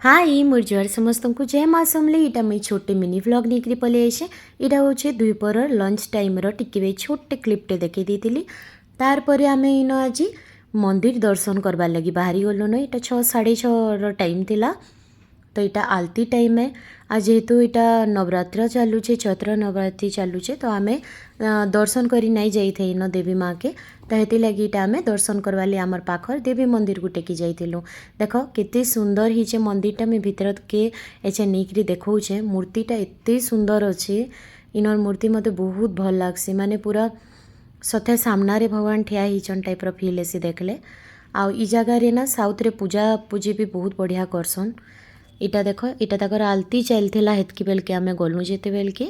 High मोर जुआर समस्त को जय माँ समले इटा मुई छोटे मिनी व्लॉग नहीं पलि आइसे। इटा हूँ दुईपर लंच टाइम टिके छोटे क्लिपटे देखी देती। तार पर आम इन आज मंदिर दर्शन करवार लगी बाहरी गलु न। इटा 6:30 टाइम थिला। तो इटा आलती टाइम है। आज जेहेतु इटा नवरात्र चलुचे चैत्र नवरात्रि चलुचे तो आम दर्शन करी नहीं जाई न देवी माँ के। तो हेती लगी इटा आम दर्शन करवाली आमर पाखर देवी मंदिर को टेकी जाइलु। देख केते सुंदर ही मंदिरटा मुझे भीतर के एचे नहीं देखौचे। मूर्तिटा एते सुंदर अच्छे। इनर मूर्ति मते बहुत भल लगसी माने पूरा सथे सामना रे भगवान ठिया हिचन टाइप फील ऐसी देखले। आ ई जगार ना साउथ रे पूजा पूजी भी बहुत बढ़िया करसन। इटा देख इटा तकर आलती चलता हेतकी बेल के आम गलु जेते बेल के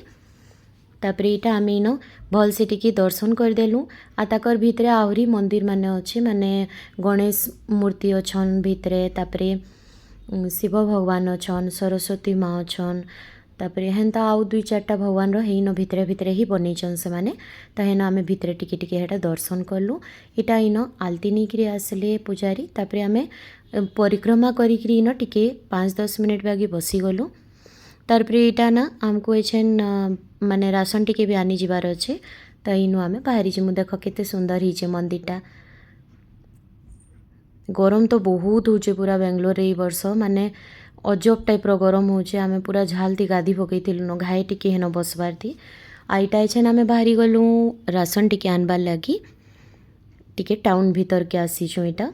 तापर इटा आम इन भल से टिके दर्शन करदेलु। आ ताकर भितरे आहरी मंदिर माने अच्छे माने गणेश मूर्ति अच्छन भितरे तापरे शिव भगवान अच्छन सरस्वती माँ अच्छन तापरे हेन्ता आउ 2-4टा भगवान हेन भितरे भितरे ही बनईचन से माने। तो हेन आम भितरे टिके टिके हेटा दर्शन कलु। इटा इन आलती नहीं आसले पुजारी तापरे आम परिक्रमा करी इन टिके 5-10 मिनिट बागी बसी गलु। तारपर इटा ना आमको एछेन माने राशन टिके भी आनी जीवार अच्छे। तो इनु आम बाहरी जीमु। देख केते सुंदर ही मंदिरटा। गरम तो बहुत होचे पूरा बेंगलोर ए वर्ष माने अजब टाइप रो गरम होचे। आमे पूरा झालती गाधी पकईथिलु न घाई टिके हेन बसबार थी। आईटा एछेन आमे बाहरी गलु राशन टिके आनबार लगी टिके टाउन भीतर के आसीछु। इटा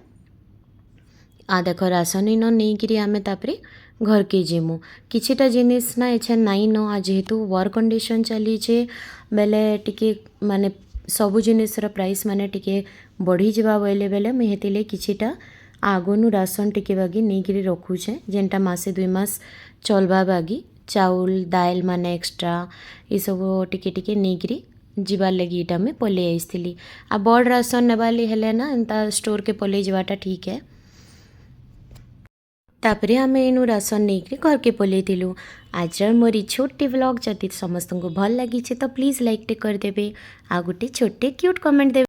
आ देख राशन इन नहीं आमे तापरे घर के जीमु। किछिटा जिनिस ना एछे नाई न आ जेहेतु वार कंडीशन चलीचे बेले टिके माने सबु जिनिस प्राइस माने टिके बढ़ी जावा बेले बेले मुझे हेतिले किछिटा आगनु राशन टिके बागी नहीं रखुचे जेनटा मासे 2 मास चलवा बागी चाउल दाल माने एक्स्ट्रा ये सब टिके टिके नहीं जीवार लगी इटा में पलि आइसथिली। आ बड़ राशन नेबाली हेले ना एंता स्टोर के पलि जावाटा ठीक है। तापरे आम इनु राशन नहीं घर के पलैलु। आज मोरी छोटे व्लॉग जदि समस्त को भल लगी तो प्लीज़ लाइक टे करदे आ गोटे छोटे क्यूट कमेंट देवे।